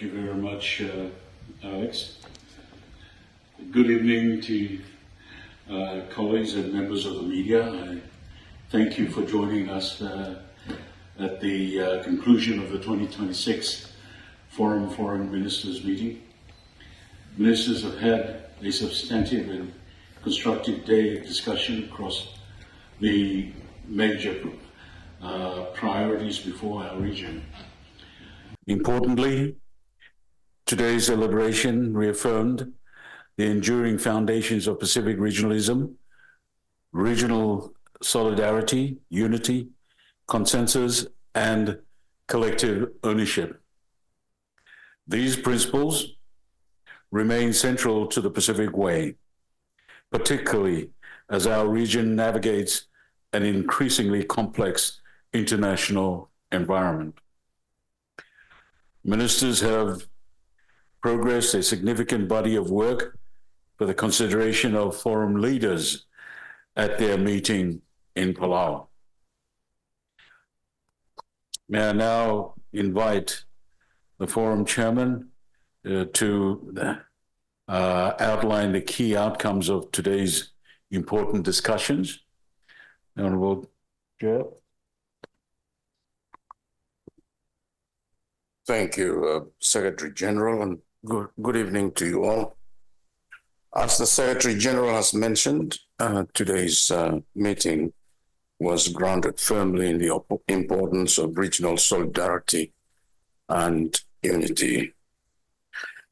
Thank you very much, Alex. Good evening to colleagues and members of the media. I thank you for joining us at the conclusion of the 2026 Foreign Ministers meeting. Ministers have had a substantive and constructive day of discussion across the major priorities before our region. Importantly, today's celebration reaffirmed the enduring foundations of Pacific regionalism, regional solidarity, unity, consensus, and collective ownership. These principles remain central to the Pacific Way, particularly as our region navigates an increasingly complex international environment. Ministers have progressed a significant body of work for the consideration of forum leaders at their meeting in Palau. May I now invite the forum chairman to outline the key outcomes of today's important discussions. Honourable Chair. Thank you, Secretary General, and good evening to you all. As the Secretary General has mentioned, today's meeting was grounded firmly in the importance of regional solidarity and unity.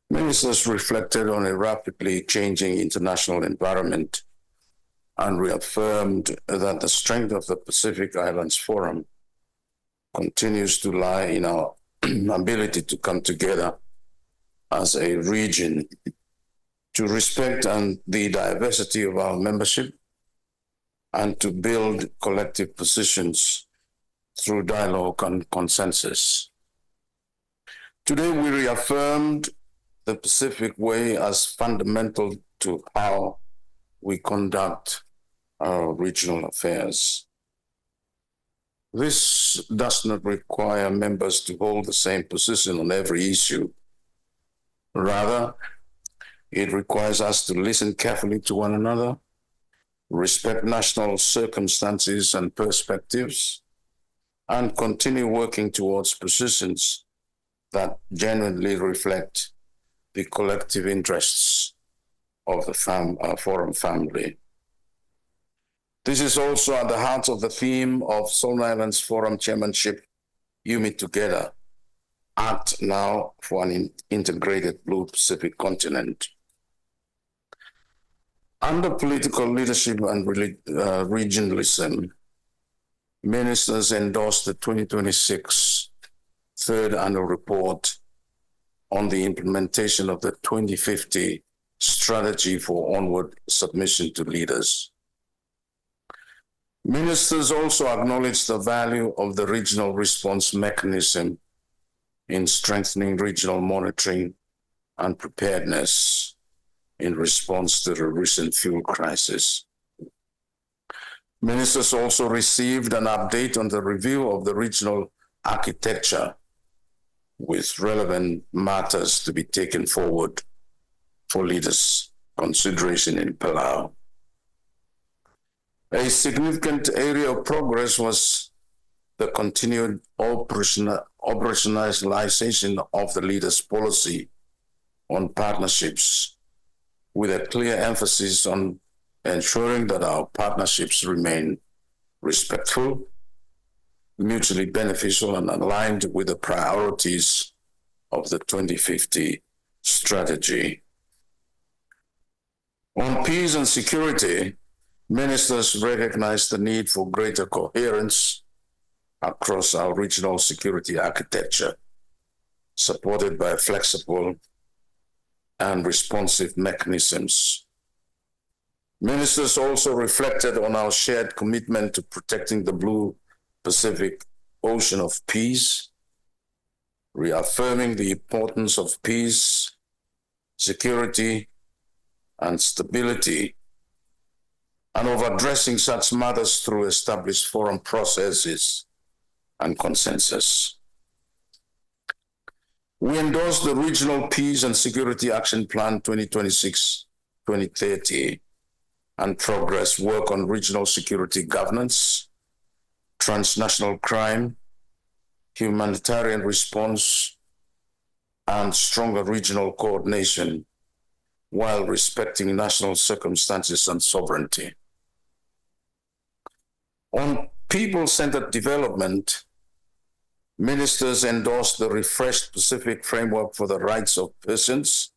Ministers reflected on a rapidly changing international environment and reaffirmed that the strength of the Pacific Islands Forum continues to lie in our ability to come together as a region to respect the diversity of our membership and to build collective positions through dialogue and consensus. Today, we reaffirmed the Pacific Way as fundamental to how we conduct our regional affairs. This does not require members to hold the same position on every issue. Rather, it requires us to listen carefully to one another, respect national circumstances and perspectives, and continue working towards positions that genuinely reflect the collective interests of the forum family. This is also at the heart of the theme of Solomon Islands Forum Chairmanship, You Meet Together, Act Now for an Integrated Blue Pacific Continent. Under political leadership and regionalism, ministers endorsed the 2026 Third Annual Report on the implementation of the 2050 Strategy for Onward Submission to Leaders. Ministers also acknowledged the value of the regional response mechanism in strengthening regional monitoring and preparedness in response to the recent fuel crisis. Ministers also received an update on the review of the regional architecture with relevant matters to be taken forward for leaders' consideration in Palau. A significant area of progress was the continued operationalization of the leaders' policy on partnerships, with a clear emphasis on ensuring that our partnerships remain respectful, mutually beneficial, and aligned with the priorities of the 2050 strategy. On peace and security, ministers recognized the need for greater coherence across our regional security architecture, supported by flexible and responsive mechanisms. Ministers also reflected on our shared commitment to protecting the Blue Pacific Ocean of peace, reaffirming the importance of peace, security, and stability, and of addressing such matters through established forum processes and consensus. We endorsed the Regional Peace and Security Action Plan 2026-2030 and progress work on regional security governance, transnational crime, humanitarian response, and stronger regional coordination while respecting national circumstances and sovereignty. On people-centered development, ministers endorsed the refreshed Pacific Framework for the Rights of Persons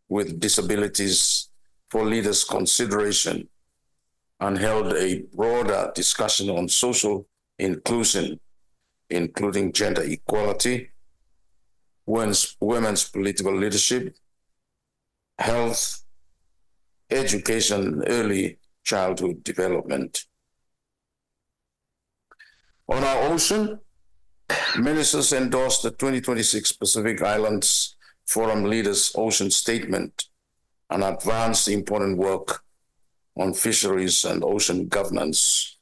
with Disabilities for Leaders' Consideration and held a broader discussion on social inclusion, including gender equality, women's political leadership, health, education, and early childhood development. On our ocean, ministers endorsed the 2026 Pacific Islands Forum Leaders Ocean Statement and advanced important work on fisheries and ocean governance.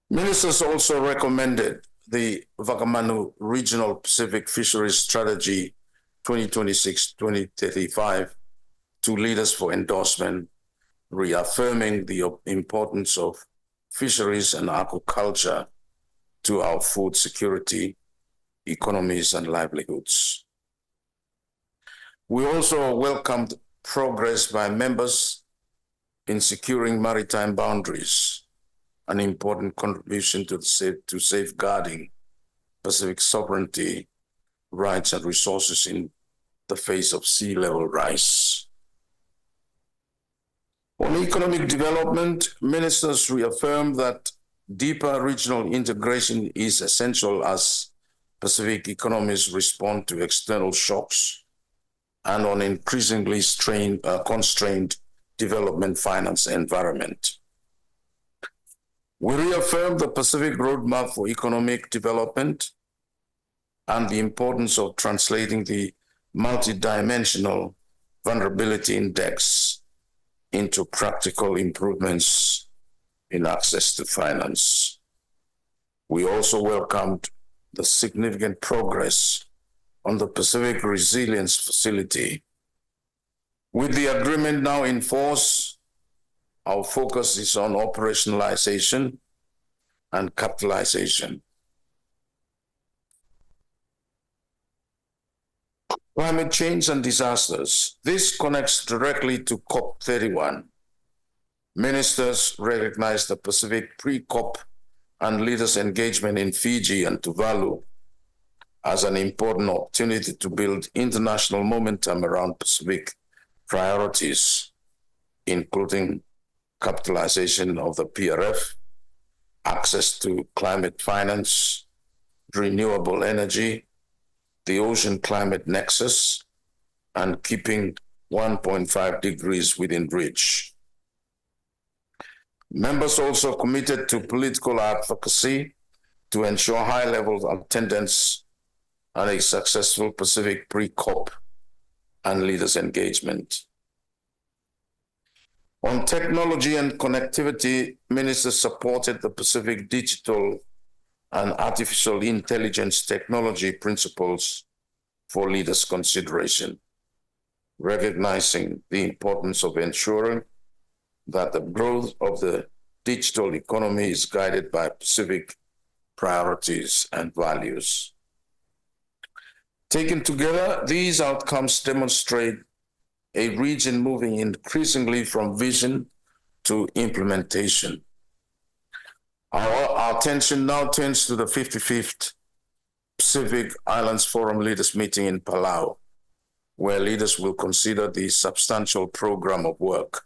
Ministers also recommended the Waqa Regional Pacific Fisheries Strategy 2026-2035 to leaders for endorsement, reaffirming the importance of fisheries and aquaculture to our food security, economies, and livelihoods. We also welcomed progress by members in securing maritime boundaries, an important contribution to safeguarding Pacific sovereignty, rights, and resources in the face of sea level rise. On economic development, ministers reaffirmed that deeper regional integration is essential as Pacific economies respond to external shocks and on increasingly constrained development finance environment. We reaffirmed the Pacific Roadmap for Economic Development and the importance of translating the multidimensional vulnerability index into practical improvements in access to finance. We also welcomed the significant progress on the Pacific Resilience Facility. With the agreement now in force, our focus is on operationalization and capitalization. Climate change and disasters. This connects directly to COP31. Ministers recognized the Pacific pre-COP and leaders' engagement in Fiji and Tuvalu as an important opportunity to build international momentum around Pacific priorities, including capitalization of the PRF, access to climate finance, renewable energy, the ocean climate nexus, and keeping 1.5 degrees within reach. Members also committed to political advocacy to ensure high levels of attendance and a successful Pacific pre-COP and leaders' engagement. On technology and connectivity, ministers supported the Pacific digital and artificial intelligence technology principles for leaders' consideration, recognizing the importance of ensuring that the growth of the digital economy is guided by Pacific priorities and values. Taken together, these outcomes demonstrate a region moving increasingly from vision to implementation. Our attention now turns to the 55th Pacific Islands Forum Leaders Meeting in Palau, where leaders will consider the substantial program of work.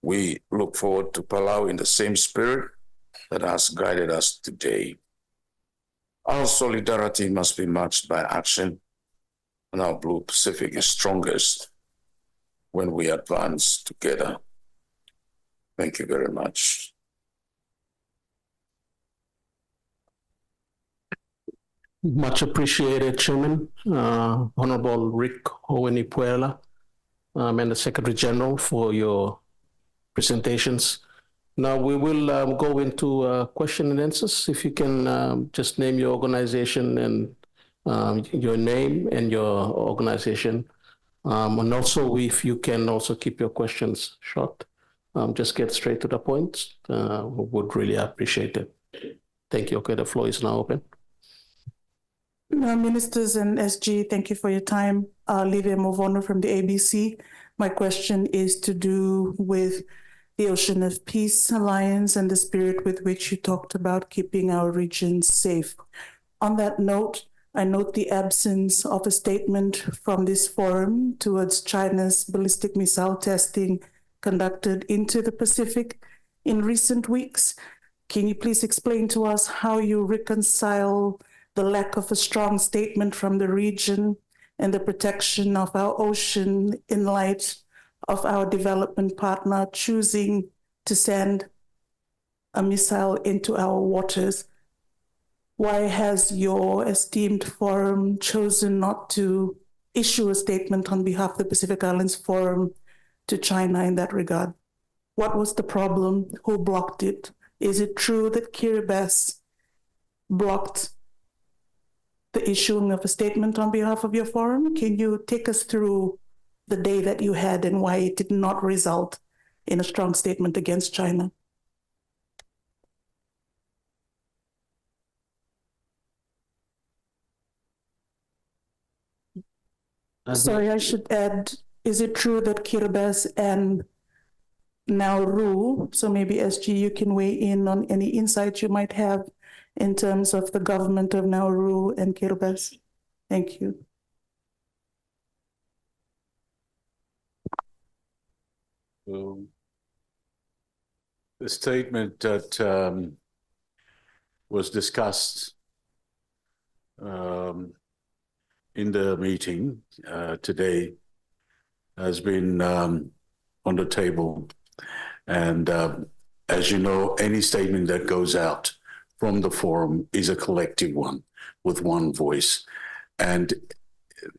We look forward to Palau in the same spirit that has guided us today. Our solidarity must be matched by action, and our Blue Pacific is strongest when we advance together. Thank you very much. Much appreciated, Chairman. Honorable Rick Houenipwela, and the Secretary General for your presentations. Now we will go into question and answers. If you can just name your organization and your name and your organization. And also, if you can also keep your questions short, just get straight to the point. We would really appreciate it. Thank you. Okay, the floor is now open. Ministers and SG, thank you for your time. Livia Movono from the ABC. My question is to do with the Ocean of Peace Alliance and the spirit with which you talked about keeping our region safe. On that note, I note the absence of a statement from this forum towards China's ballistic missile testing conducted into the Pacific in recent weeks. Can you please explain to us how you reconcile the lack of a strong statement from the region and the protection of our ocean in light of our development partner choosing to send a missile into our waters? Why has your esteemed forum chosen not to issue a statement on behalf of the Pacific Islands Forum to China in that regard? What was the problem? Who blocked it? Is it true that Kiribati blocked the issuing of a statement on behalf of your forum? Can you take us through the day that you had and why it did not result in a strong statement against China? Sorry, I should add, is it true that Kiribati and Nauru, so maybe SG, you can weigh in on any insights you might have in terms of the government of Nauru and Kiribati? Thank you. The statement that was discussed in the meeting today has been on the table. And as you know, any statement that goes out from the forum is a collective one with one voice. And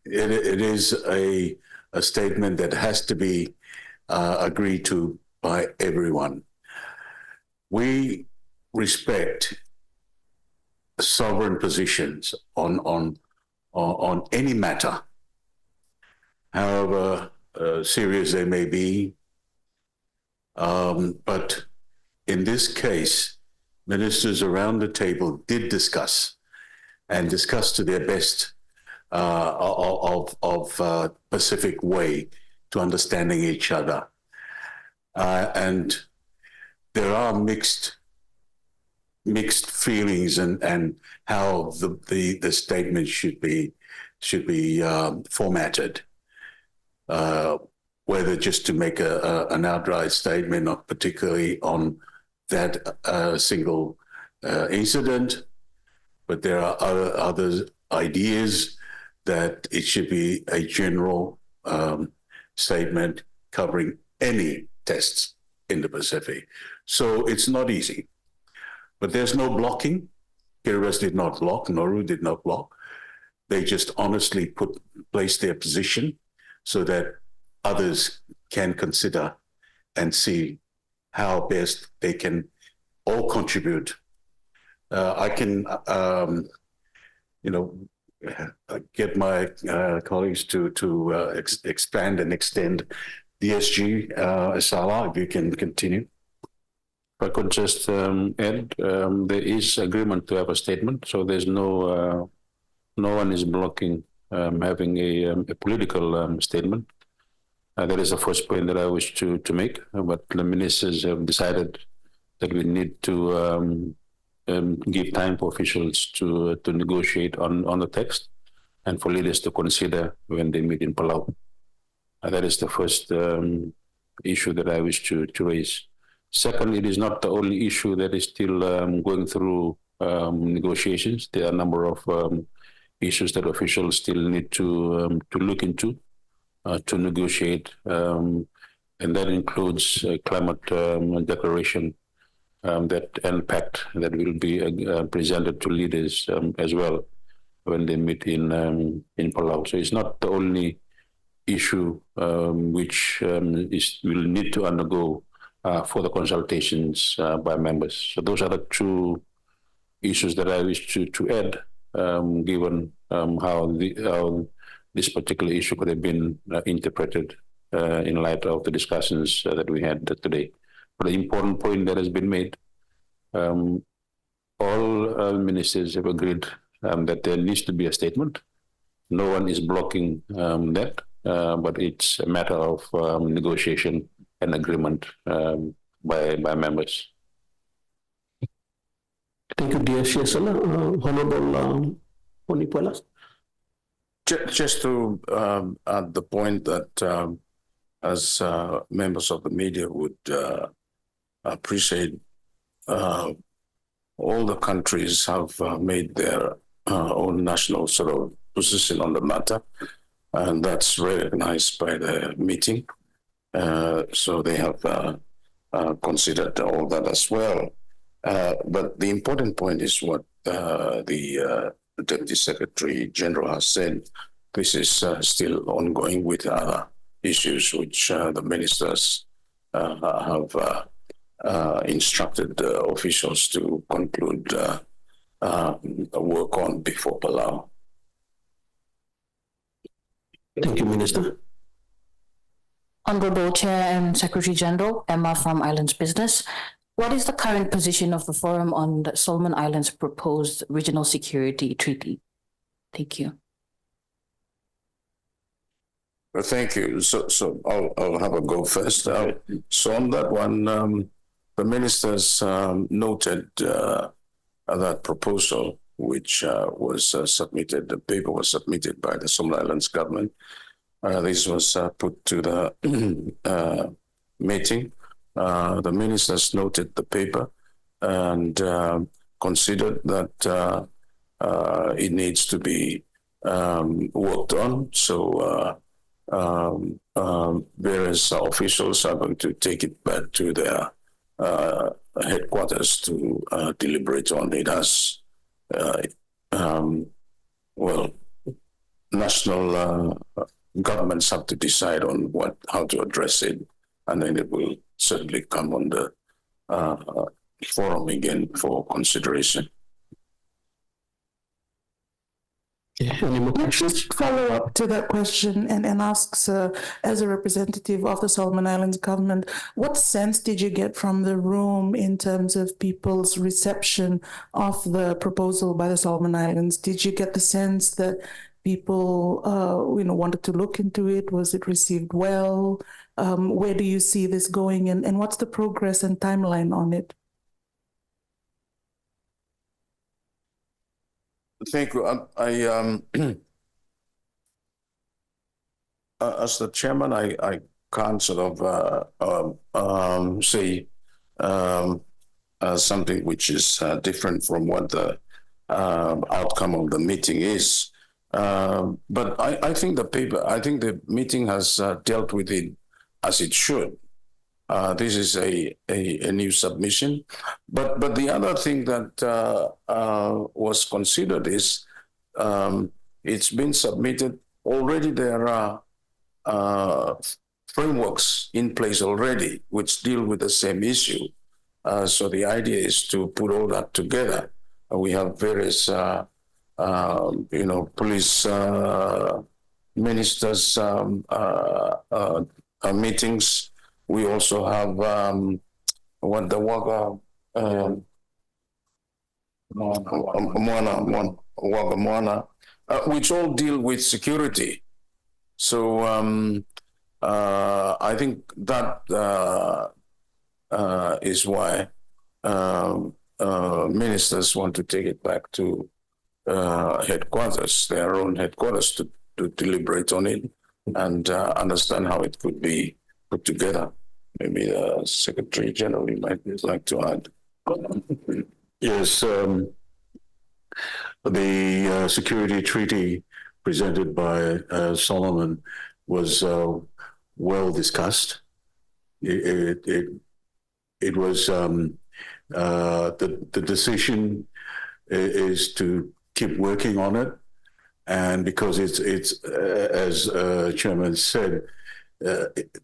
it is a statement that has to be agreed to by everyone. We respect sovereign positions on any matter, however serious they may be. But in this case, ministers around the table did discuss to their best of Pacific way to understanding each other. And there are mixed feelings and how the statement should be formatted. Whether just to make an outright statement, not particularly on that single incident, but there are other ideas that it should be a general statement covering any tests in the Pacific. So it's not easy, but there's no blocking. Kiribati did not block, Nauru did not block. They just honestly place their position so that others can consider and see how best they can all contribute. I can, get my colleagues to expand and extend DSG, Esala, if you can continue. If I could just add, there is agreement to have a statement, so there's no one is blocking having a political statement. That is the first point that I wish to make, but the ministers have decided that we need to give time for officials to negotiate on the text and for leaders to consider when they meet in Palau. That is the first issue that I wish to raise. Second, it is not the only issue that is still going through negotiations. There are a number of issues that officials still need to look into to negotiate, and that includes a climate declaration and pact that will be presented to leaders as well when they meet in Palau. So it's not the only issue which will need to undergo for the consultations by members. So those are the two issues that I wish to add, given how this particular issue could have been interpreted in light of the discussions that we had today. But the important point that has been made, all ministers have agreed that there needs to be a statement. No one is blocking that, but it's a matter of negotiation and agreement by members. Thank you, dear Esala. Honorable Houenipwela. Just to add the point that as members of the media would appreciate, all the countries have made their own national sort of position on the matter, and that's recognized by the meeting. So they have considered all that as well. But the important point is what the Deputy Secretary General has said. This is still ongoing with other issues which the ministers have instructed officials to conclude work on before Palau. Thank you, Minister. Honorable Chair and Secretary General, Emma from Islands Business. What is the current position of the Forum on the Solomon Islands proposed regional security treaty? Thank you. Well, thank you. So I'll have a go first. So on that one, the ministers noted that proposal, which was submitted, the paper was submitted by the Solomon Islands government. This was put to the meeting. The ministers noted the paper and considered that it needs to be worked on. So various officials are going to take it back to their headquarters to deliberate on it as national governments have to decide on how to address it, and then it will certainly come on the forum again for consideration. Any more questions? Just follow up to that question and asks, as a representative of the Solomon Islands government, what sense did you get from the room in terms of people's reception of the proposal by the Solomon Islands? Did you get the sense that people, wanted to look into it? Was it received well? Where do you see this going, and what's the progress and timeline on it? Thank you. As the chairman, I can't sort of say something which is different from what the outcome of the meeting is. But I think the meeting has dealt with it as it should. This is a new submission, but the other thing that was considered is it's been submitted already. There are frameworks in place already which deal with the same issue. So the idea is to put all that together. We have various, police ministers meetings. We also have what the Waqa Waqa, which all deal with security. So I think that is why ministers want to take it back to headquarters, their own headquarters, to deliberate on it and understand how it could be put together. Maybe the Secretary General might like to add. Yes, the security treaty presented by Solomon was well discussed. It was the decision is to keep working on it, and because it's as Chairman said,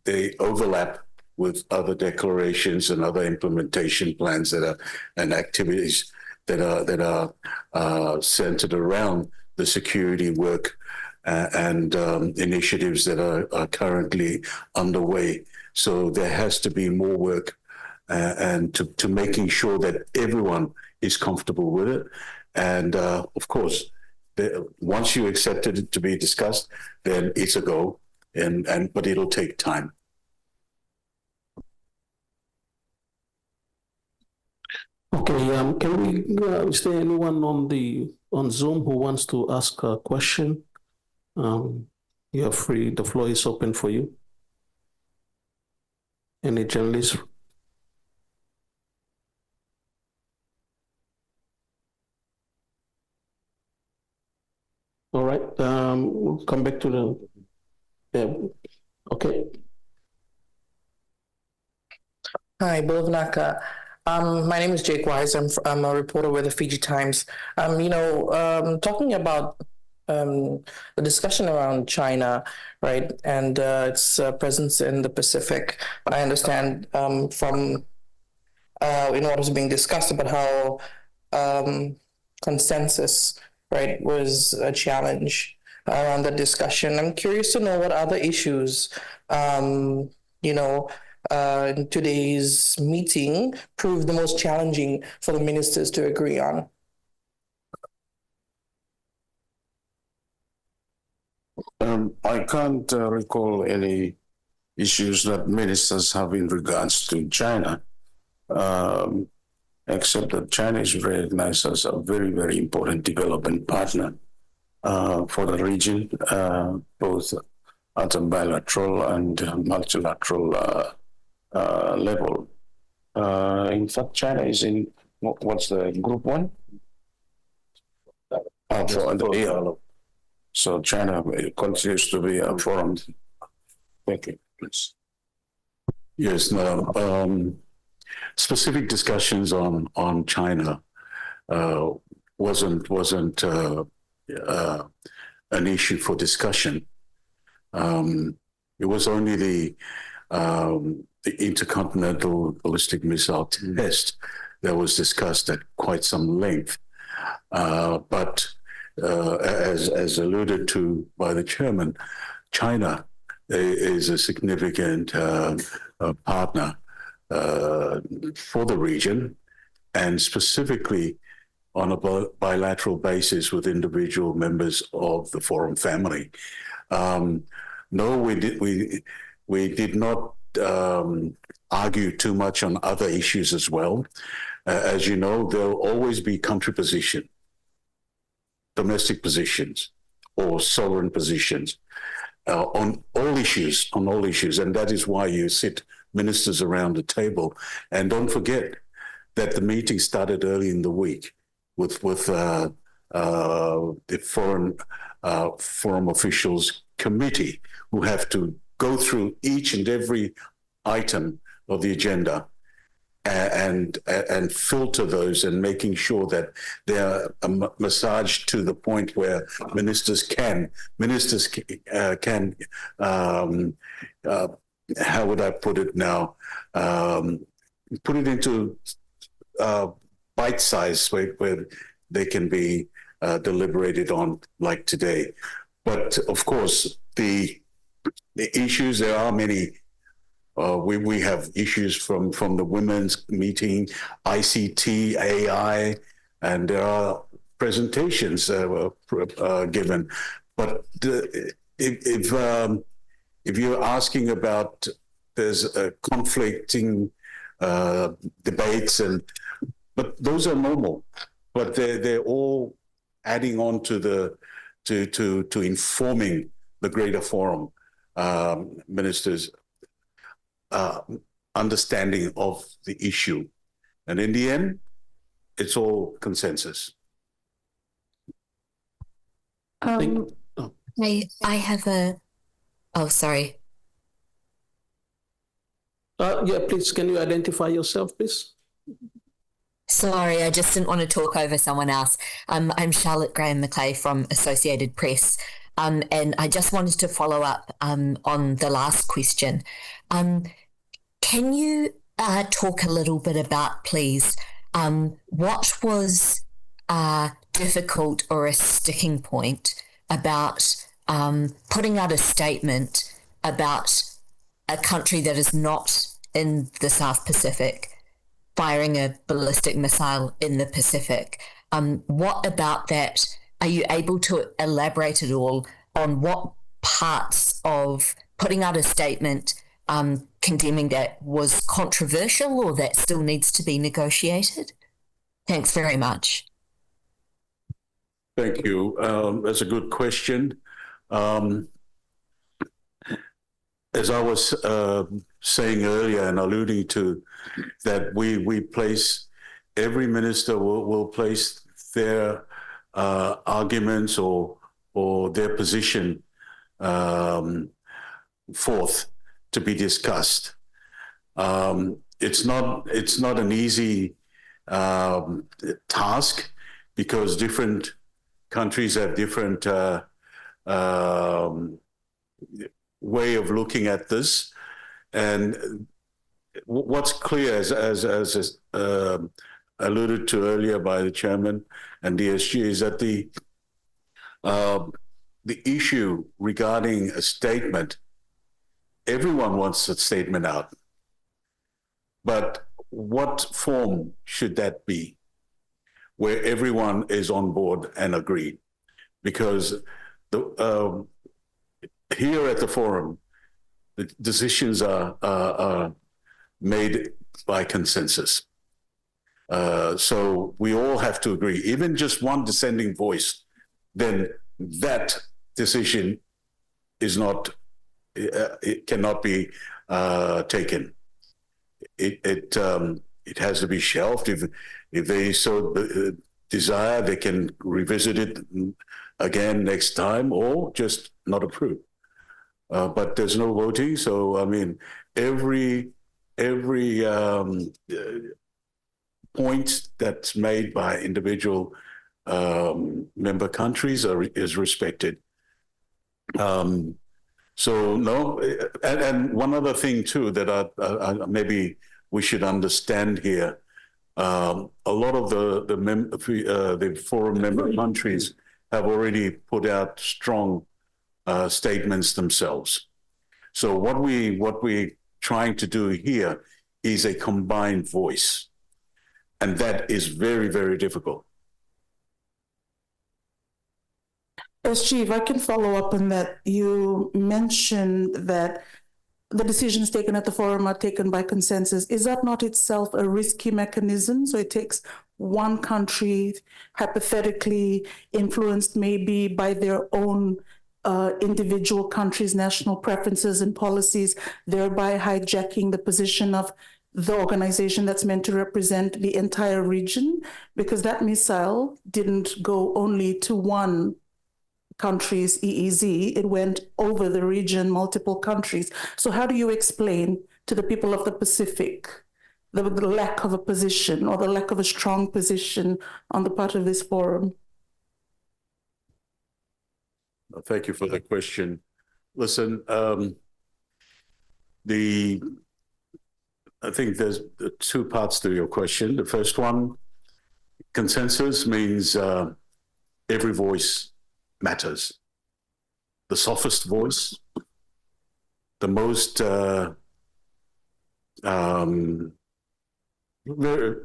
they overlap with other declarations and other implementation plans and activities that are centered around the security work and initiatives that are currently underway. So there has to be more work and to making sure that everyone is comfortable with it. And of course, once you accept it to be discussed, then it's a go, but it'll take time. Okay, can we, is there anyone on Zoom who wants to ask a question? You're free, the floor is open for you. Any journalists? All right, we'll come back to okay. Hi, Waqa. My name is Jake Wise. I'm a reporter with the Fiji Times. Talking about the discussion around China, right, and its presence in the Pacific. I understand from what was being discussed about how consensus, right, was a challenge around the discussion. I'm curious to know what other issues, in today's meeting proved the most challenging for the ministers to agree on. I can't recall any issues that ministers have in regards to China, except that China is recognized as a very, very important development partner for the region, both at a bilateral and multilateral level. In fact, China is in what's the group one? So China continues to be a forum. Thank you. Please. Yes. No. Specific discussions on China wasn't an issue for discussion. It was only the intercontinental ballistic missile test that was discussed at quite some length. But as alluded to by the chairman, China is a significant partner for the region, and specifically on a bilateral basis with individual members of the Forum family. No, we did not argue too much on other issues as well. As you know, there will always be country position, domestic positions, or sovereign positions on all issues, and that is why you sit ministers around the table. And don't forget that the meeting started early in the week with the foreign officials committee, who have to go through each and every item of the agenda and filter those, and making sure that they are massaged to the point where ministers can how would I put it now? Put it into bite size where they can be deliberated on, like today. But of course, the issues, there are many. We have issues from the women's meeting, ICT, AI, and there are presentations that were given. But if you're asking about, there's conflicting debates, but those are normal. But they're all adding on to to informing the greater forum ministers' understanding of the issue. And in the end, it's all consensus. I have a, oh, sorry. Yeah, please, can you identify yourself, please? Sorry, I just didn't want to talk over someone else. I'm Charlotte Graham-McClay from Associated Press, and I just wanted to follow up on the last question. Can you talk a little bit about, please, what was difficult or a sticking point about putting out a statement about a country that is not in the South Pacific firing a ballistic missile in the Pacific? What about that? Are you able to elaborate at all on what parts of putting out a statement condemning that was controversial or that still needs to be negotiated? Thanks very much. Thank you. That's a good question. As I was saying earlier and alluding to, that we place, every minister will place their arguments or their position forth to be discussed. It's not an easy task, because different countries have different way of looking at this. And what's clear, as alluded to earlier by the chairman and DSG, is that the issue regarding a statement, everyone wants a statement out. But what form should that be, where everyone is on board and agreed? Because here at the forum, the decisions are made by consensus. So we all have to agree. Even just one dissenting voice, then that decision is not, it cannot be taken. It has to be shelved. If they so desire, they can revisit it again next time, or just not approve. But there's no voting, so I mean, every point that's made by individual member countries is respected. So no, and one other thing too that I maybe we should understand here. A lot of the forum member countries have already put out strong statements themselves. So what we're trying to do here is a combined voice, and that is very, very difficult. SG, if I can follow up on that, you mentioned that the decisions taken at the forum are taken by consensus. Is that not itself a risky mechanism? So it takes one country, hypothetically influenced maybe by their own individual countries' national preferences and policies, thereby hijacking the position of the organization that's meant to represent the entire region? Because that missile didn't go only to one country's EEZ, it went over the region, multiple countries. So how do you explain to the people of the Pacific the lack of a position, or the lack of a strong position on the part of this forum? Thank you for the question. Listen, I think there's two parts to your question. The first one, consensus means every voice matters. The softest voice, the most very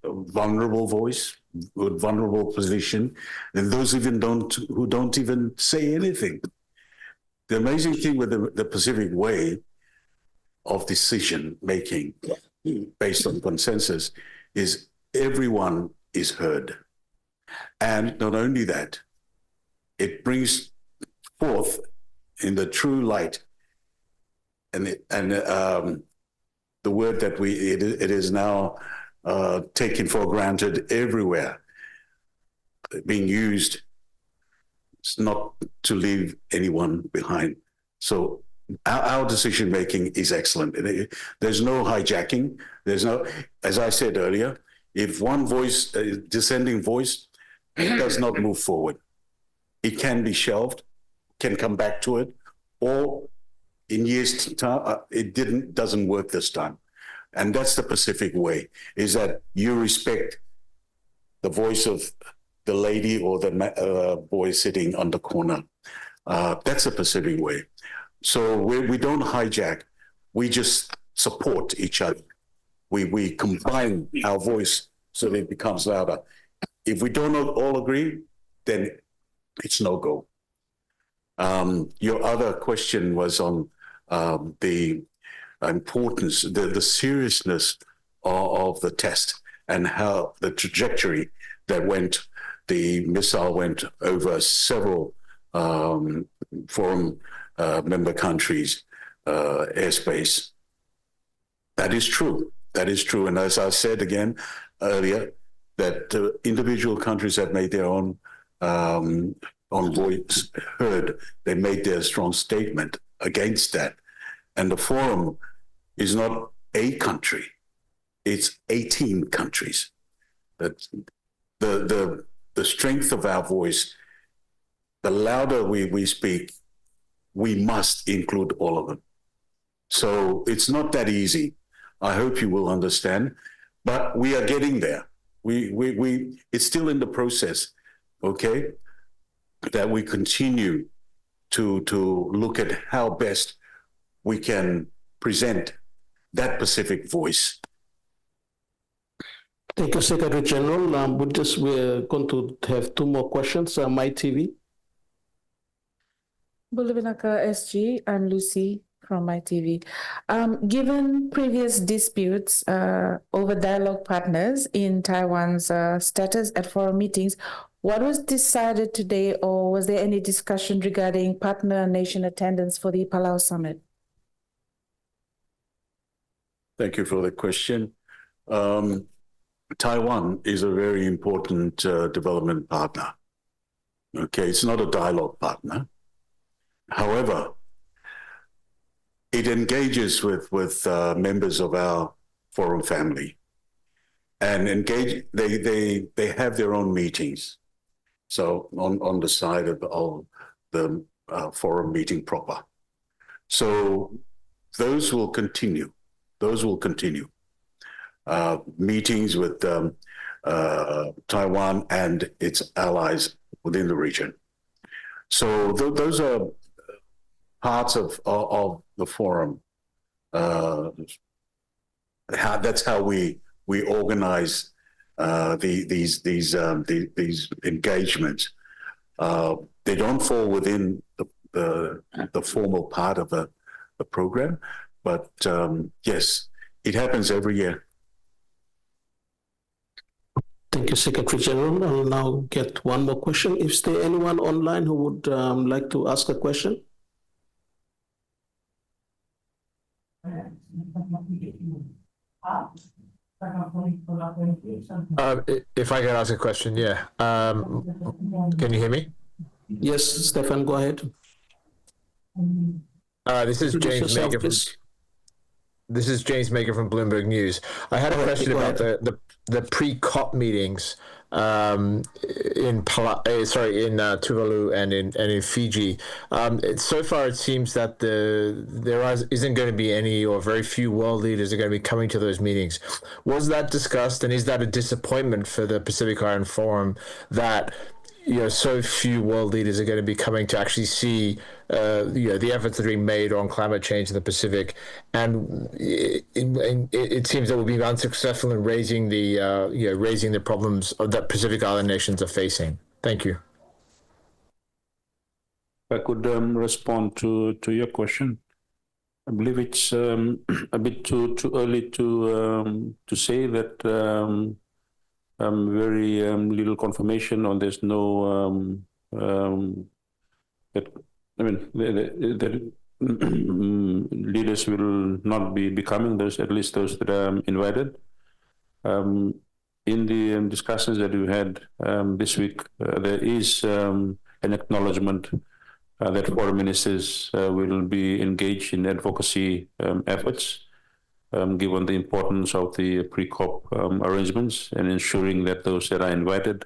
vulnerable voice, with vulnerable position, and those who don't even say anything. The amazing thing with the Pacific way of decision making based on consensus is everyone is heard. And not only that, it brings forth in the true light, and the word that it is now taken for granted everywhere, being used. It's not to leave anyone behind. So our decision making is excellent. There's no hijacking. There's no, as I said earlier, if one voice, dissenting voice, does not move forward, it can be shelved, can come back to it, or in years' time, it doesn't work this time. And that's the Pacific way, is that you respect the voice of the lady or the boy sitting on the corner. That's the Pacific way. So we don't hijack. We just support each other. We combine our voice so that it becomes louder. If we don't all agree, then it's no go. Your other question was on the importance, the seriousness of the test and how the trajectory that the missile went over several forum member countries' airspace. That is true. That is true. And as I said again earlier, that individual countries have made their own voice heard. They made their strong statement against that. And the forum is not a country, it's 18 countries. That the strength of our voice, the louder we speak, we must include all of them. So it's not that easy. I hope you will understand, but we are getting there. It's still in the process, okay? That we continue to look at how best we can present that Pacific voice. Thank you, Secretary General. We're going to have two more questions. My TV. Bolivinaka SG, I'm Lucy from my TV. Given previous disputes over dialogue partners in Taiwan's status at forum meetings, what was decided today, or was there any discussion regarding partner nation attendance for the Palau Summit? Thank you for the question. Taiwan is a very important development partner. Okay, it's not a dialogue partner. However, it engages with members of our forum family, and they have their own meetings. So on the side of the forum meeting proper. So those will continue. Meetings with Taiwan and its allies within the region. So those are parts of the forum. That's how we organize these engagements. They don't fall within the formal part of the program, but yes, it happens every year. Thank you, Secretary General. I'll now get one more question. Is there anyone online who would like to ask a question? If I can ask a question, yeah. Can you hear me? Yes, Stefan, go ahead. This is James Maker from. This is James Maker from Bloomberg News. I had a question about the pre-COP meetings in Tuvalu and in Fiji. So far, it seems that there isn't going to be any or very few world leaders are going to be coming to those meetings. Was that discussed, and is that a disappointment for the Pacific Island Forum that so few world leaders are going to be coming to actually see the efforts that are being made on climate change in the Pacific, and it seems that we'll be unsuccessful in raising the problems that Pacific Island nations are facing. Thank you. If I could respond to your question. I believe it's a bit too early to say that. Very little confirmation on there's no that leaders will not be becoming those, at least those that are invited. In the discussions that we had this week, there is an acknowledgement that foreign ministers will be engaged in advocacy efforts, given the importance of the pre-COP arrangements and ensuring that those that are invited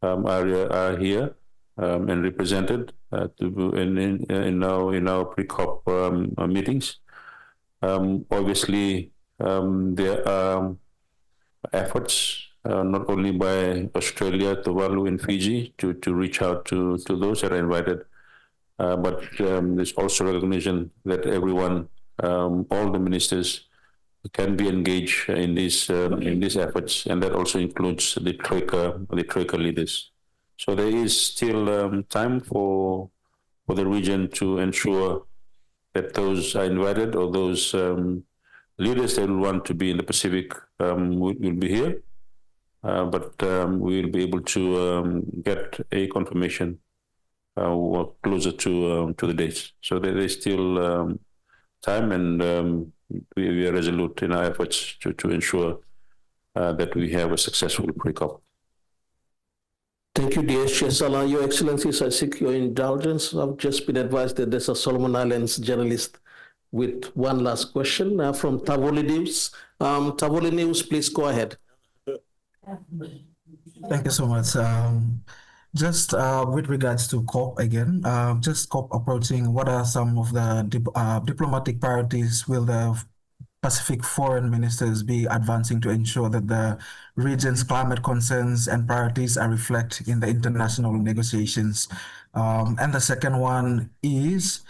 are here and represented in our pre-COP meetings. Obviously, there are efforts not only by Australia, Tuvalu, and Fiji to reach out to those that are invited, but there's also recognition that everyone, all the ministers, can be engaged in these efforts, and that also includes the Troika leaders. So there is still time for the region to ensure that those are invited, or those leaders that will want to be in the Pacific will be here. But we will be able to get a confirmation closer to the dates. So there is still time, and we are resolute in our efforts to ensure that we have a successful pre-COP. Thank you, DSG Esala. Your Excellencies, I seek your indulgence. I've just been advised that there's a Solomon Islands journalist with one last question from Tavoli News. Tavoli News, please go ahead. Thank you so much. Just with regards to COP again, just COP approaching, what are some of the diplomatic priorities will the Pacific foreign ministers be advancing to ensure that the region's climate concerns and priorities are reflected in the international negotiations? And the second one is,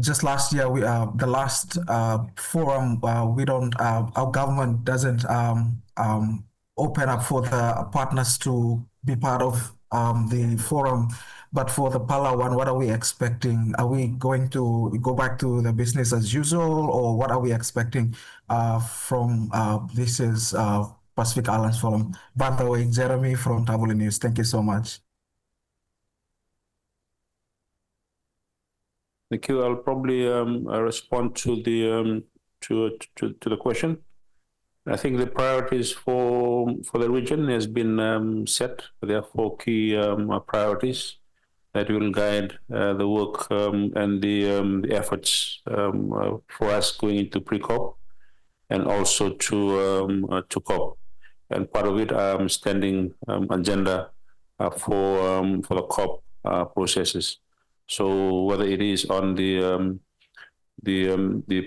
just last year, the last forum, our government doesn't open up for the partners to be part of the forum. But for the Palau one, what are we expecting? Are we going to go back to the business as usual, or what are we expecting from this is Pacific Islands Forum? By the way, Jeremy from Tavoli News, thank you so much. Thank you. I'll probably respond to the question. I think the priorities for the region has been set. There are 4 key priorities that will guide the work and the efforts for us going into pre-COP and also to COP. And part of it, standing agenda for the COP processes. So whether it is on the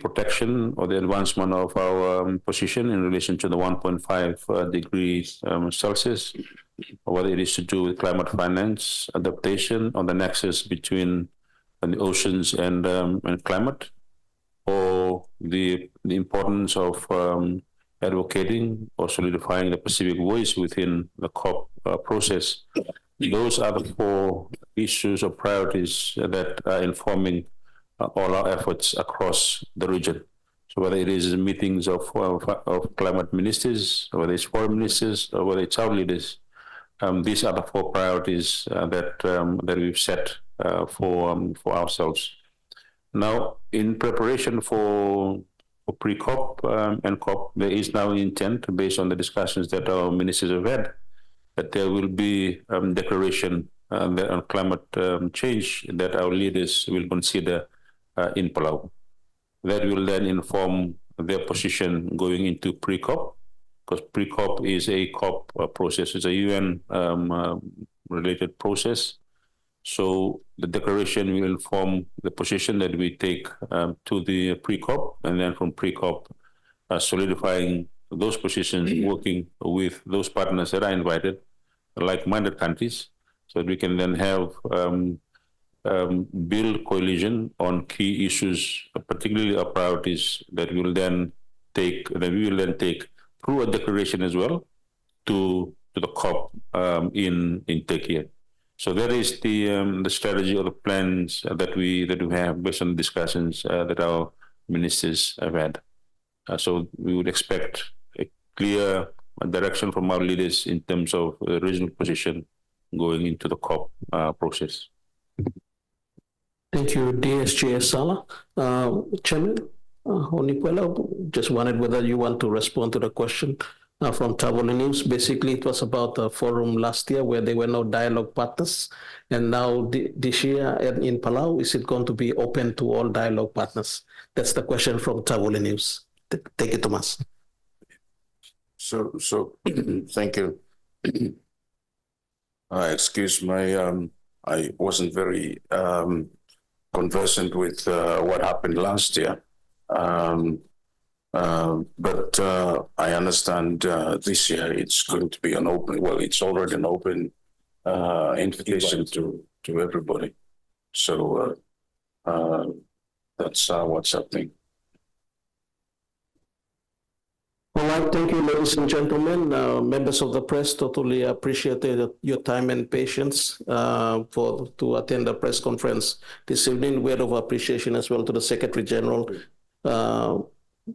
protection or the advancement of our position in relation to the 1.5 degrees Celsius, or whether it is to do with climate finance, adaptation, or the nexus between the oceans and climate, or the importance of advocating or solidifying the Pacific voice within the COP process. Those are the 4 issues or priorities that are informing all our efforts across the region. So whether it is meetings of climate ministers, or whether it's foreign ministers, or whether it's our leaders, these are the 4 priorities that we've set for ourselves. Now, in preparation for pre-COP and COP, there is now intent, based on the discussions that our ministers have had, that there will be declaration on climate change that our leaders will consider in Palau. That will then inform their position going into pre-COP, because pre-COP is a COP process. It's a UN related process. So the declaration will inform the position that we take to the pre-COP, and then from pre-COP, solidifying those positions, working with those partners that are invited, like-minded countries, so that we can then have build coalition on key issues, particularly our priorities that we will then take through a declaration as well to the COP in Turkey. So that is the strategy or the plans that we have based on the discussions that our ministers have had. So we would expect a clear direction from our leaders in terms of regional position going into the COP process. Thank you, DSG Esala. Chairman Houenipwela, just wondered whether you want to respond to the question from Tavoli News. Basically, it was about a forum last year where there were no dialogue partners. And now this year in Palau, is it going to be open to all dialogue partners? That's the question from Tavoli News. Take it, Thomas. So thank you. Excuse my, I wasn't very conversant with what happened last year. But I understand this year it's going to be an open, well, it's already an open invitation to everybody. So that's what's happening. All right, thank you, ladies and gentlemen, members of the press. Totally appreciate your time and patience to attend the press conference this evening. Word of appreciation as well to the Secretary General,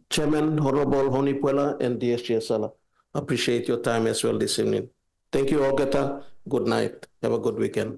Chairman Honorable Houenipwela, and DSG Esala. Appreciate your time as well this evening. Thank you, Ogata. Good night. Have a good weekend.